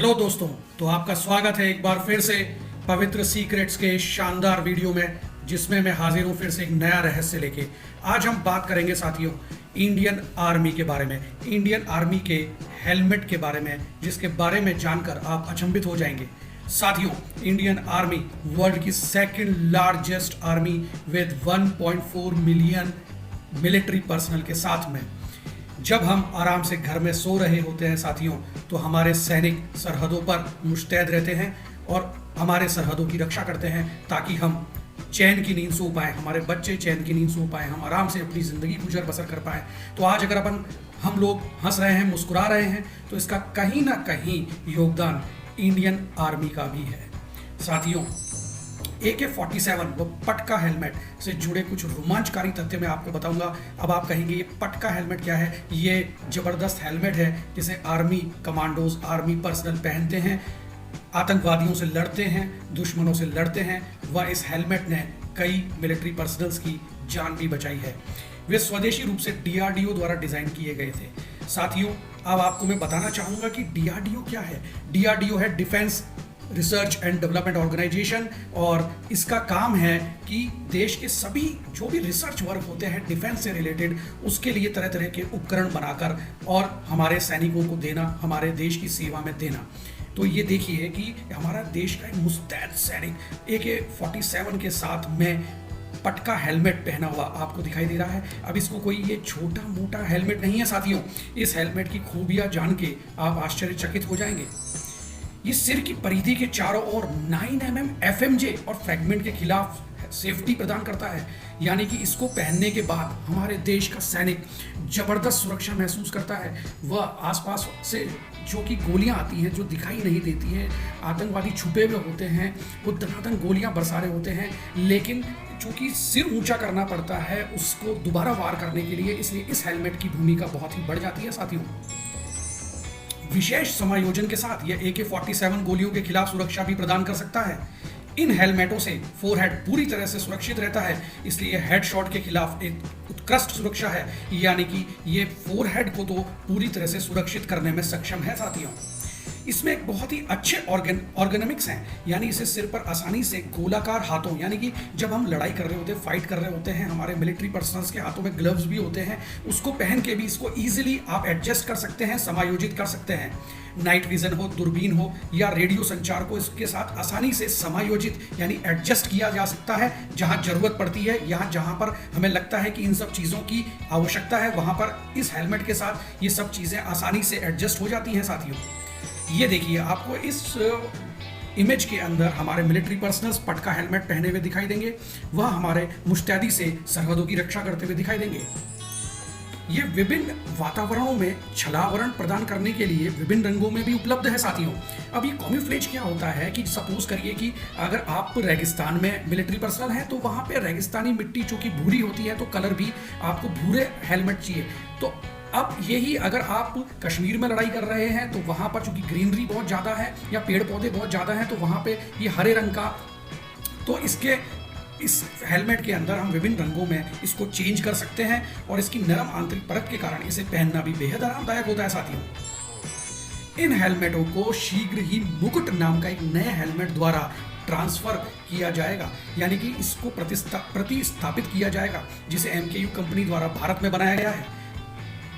Hello दोस्तों, तो आपका स्वागत है एक बार फिर से पवित्र सीक्रेट्स के शानदार वीडियो में, जिसमें मैं हाजिर हूँ फिर से एक नया रहस्य लेके। आज हम बात करेंगे साथियों इंडियन आर्मी के बारे में, इंडियन आर्मी के हेलमेट के बारे में, जिसके बारे में जानकर आप अचंभित हो जाएंगे। साथियों, इंडियन आर्मी वर्ल्ड की second largest army with 1.4 million military personnel के साथ में। जब हम आराम से घर में सो रहे होते हैं साथियों, तो हमारे सैनिक सरहदों पर मुस्तैद रहते हैं और हमारे सरहदों की रक्षा करते हैं, ताकि हम चैन की नींद सो पाए, हमारे बच्चे चैन की नींद सो पाए, हम आराम से अपनी ज़िंदगी गुजर बसर कर पाए। तो आज अगर हम लोग हंस रहे हैं, मुस्कुरा रहे हैं, तो इसका कहीं ना कहीं योगदान इंडियन आर्मी का भी है। साथियों, AK-47 वो पटका हेलमेट से जुड़े कुछ रोमांचकारी तथ्य मैं आपको बताऊंगा। अब आप कहेंगे ये पटका हेलमेट क्या है? ये जबरदस्त हेलमेट है जिसे आर्मी कमांडोज, आर्मी पर्सनल पहनते हैं, आतंकवादियों से लड़ते हैं, दुश्मनों से लड़ते हैं। वह इस हेलमेट ने कई मिलिट्री पर्सनल्स की जान भी बचाई है। वे स्वदेशी रूप से DRDO द्वारा डिजाइन किए गए थे। साथियों, अब आपको मैं बताना चाहूंगा कि DRDO क्या है। DRDO है Defence Research and Development Organisation, और इसका काम है कि देश के सभी जो भी रिसर्च वर्क होते हैं डिफेंस से रिलेटेड, उसके लिए तरह तरह के उपकरण बनाकर और हमारे सैनिकों को देना, हमारे देश की सेवा में देना। तो ये देखिए कि हमारा देश का एक मुस्तैद सैनिक AK-47 के साथ में पटका हेलमेट पहना हुआ आपको दिखाई दे रहा है। अब इसको कोई ये छोटा मोटा हेलमेट नहीं है साथियों। इस हेलमेट की खूबियां जान के आप आश्चर्यचकित हो जाएंगे। ये सिर की परिधि के चारों ओर 9 mm FMJ और फ्रैगमेंट के खिलाफ सेफ्टी प्रदान करता है, यानी कि इसको पहनने के बाद हमारे देश का सैनिक जबरदस्त सुरक्षा महसूस करता है। वह आसपास से जो कि गोलियां आती हैं, जो दिखाई नहीं देती हैं, आतंकवादी छुपे हुए होते हैं, वो धनाधन गोलियां बरसा रहे होते हैं, लेकिन चूंकि सिर ऊंचा करना पड़ता है उसको दोबारा वार करने के लिए, इसलिए इस हेलमेट की भूमिका बहुत ही बढ़ जाती है साथियों। विशेष समायोजन के साथ यह AK-47 गोलियों के खिलाफ सुरक्षा भी प्रदान कर सकता है। इन हेलमेटों से फोरहेड पूरी तरह से सुरक्षित रहता है, इसलिए हेडशॉट के खिलाफ एक उत्कृष्ट सुरक्षा है, यानी कि ये फोरहेड को तो पूरी तरह से सुरक्षित करने में सक्षम है साथियों। इसमें एक बहुत ही अच्छे ऑर्गेनमिक्स हैं, यानी इसे सिर पर आसानी से गोलाकार हाथों, यानी कि जब हम लड़ाई कर रहे होते हैं, फाइट कर रहे होते हैं, हमारे मिलिट्री पर्सनल्स के हाथों में ग्लव्स भी होते हैं, उसको पहन के भी इसको ईजिली आप एडजस्ट कर सकते हैं, समायोजित कर सकते हैं। नाइट विजन हो, दूरबीन हो या रेडियो संचार को इसके साथ आसानी से समायोजित यानी एडजस्ट किया जा सकता है। जहां जरूरत पड़ती है, जहां पर हमें लगता है कि इन सब चीज़ों की आवश्यकता है, वहां पर इस हेलमेट के साथ ये सब चीज़ें आसानी से एडजस्ट हो जाती हैं साथियों। ये देखिए, आपको इस इमेज के अंदर हमारे मिलिट्री पर्सनल्स पटका हेलमेट पहने हुए दिखाई देंगे। वह हमारे मुस्तैदी से सरहदों की रक्षा करते हुए दिखाई देंगे। ये विभिन्न वातावरणों में छलावरण प्रदान करने के लिए विभिन्न रंगों में भी उपलब्ध है साथियों। अब ये कैमोफ्लेज क्या होता है कि सपोज करिए कि अगर आप रेगिस्तान में मिलिट्री पर्सनल हैं, तो वहाँ पे रेगिस्तानी मिट्टी चूंकि भूरी होती है, तो कलर भी आपको भूरे हेलमेट चाहिए। तो अब यही अगर आप कश्मीर में लड़ाई कर रहे हैं, तो वहाँ पर चूंकि ग्रीनरी बहुत ज़्यादा है या पेड़ पौधे बहुत ज़्यादा हैं, तो वहाँ पे ये हरे रंग का, तो इस हेलमेट के अंदर हम विभिन्न रंगों में इसको चेंज कर सकते हैं, और इसकी नरम आंतरिक परत के कारण इसे पहनना भी बेहद आरामदायक होता है साथियों। इन हेलमेटों को शीघ्र ही मुकुट नाम का एक नए हेलमेट द्वारा ट्रांसफर किया जाएगा, यानी कि इसको प्रतिस्थापित किया जाएगा, जिसे MKU कंपनी द्वारा भारत में बनाया गया है।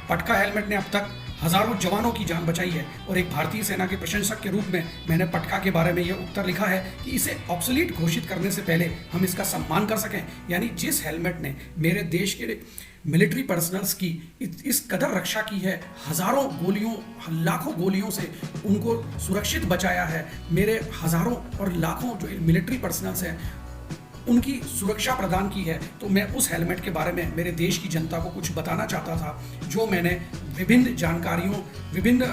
पटका हेलमेट ने अब तक हजारों जवानों की जान बचाई है, और एक भारतीय सेना के प्रशंसक के रूप में मैंने पटका के बारे में यह उत्तर लिखा है कि इसे ऑब्सोलीट घोषित करने से पहले हम इसका सम्मान कर सकें, यानी जिस हेलमेट ने मेरे देश के मिलिट्री पर्सनल्स की इस कदर रक्षा की है, हजारों गोलियों, लाखों गोलियों से उनको सुरक्षित बचाया है, मेरे हजारों और लाखों जो मिलिट्री पर्सनल्स हैं उनकी सुरक्षा प्रदान की है, तो मैं उस हेलमेट के बारे में मेरे देश की जनता को कुछ बताना चाहता था, जो मैंने विभिन्न जानकारियों, विभिन्न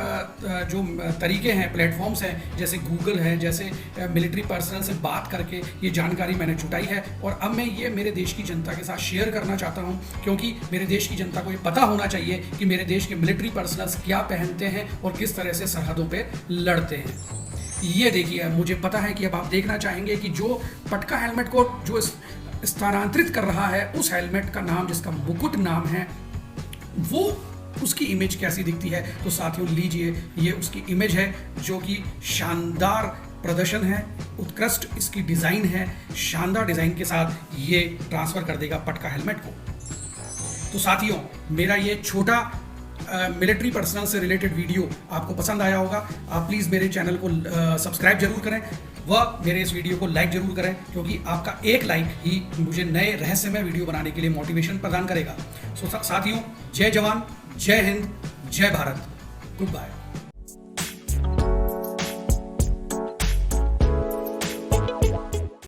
जो तरीके हैं, प्लेटफॉर्म्स हैं, जैसे गूगल है, जैसे मिलिट्री पर्सनल से बात करके ये जानकारी मैंने जुटाई है, और अब मैं ये मेरे देश की जनता के साथ शेयर करना चाहता हूँ, क्योंकि मेरे देश की जनता को ये पता होना चाहिए कि मेरे देश के मिलिट्री पर्सनल्स क्या पहनते हैं और किस तरह से सरहदों पर लड़ते हैं। ये देखिए, मुझे पता है कि अब आप देखना चाहेंगे कि जो पटका हेलमेट को जो स्थानांतरित कर रहा है, उस हेलमेट का नाम, जिसका मुकुट नाम है, वो उसकी इमेज कैसी दिखती है। तो साथियों लीजिए, ये उसकी इमेज है जो कि शानदार प्रदर्शन है, उत्कृष्ट इसकी डिज़ाइन है, शानदार डिज़ाइन के साथ ये ट्रांसफ़र कर देगा पटका हेलमेट को। तो साथियों, मेरा ये छोटा मिलिट्री पर्सनल से रिलेटेड वीडियो आपको पसंद आया होगा। आप प्लीज़ मेरे चैनल को सब्सक्राइब जरूर करें व मेरे इस वीडियो को लाइक जरूर करें, क्योंकि आपका एक लाइक ही मुझे नए रहस्यमय वीडियो बनाने के लिए मोटिवेशन प्रदान करेगा। सो साथियों, जय जवान, जय हिंद, जय भारत, गुड बाय।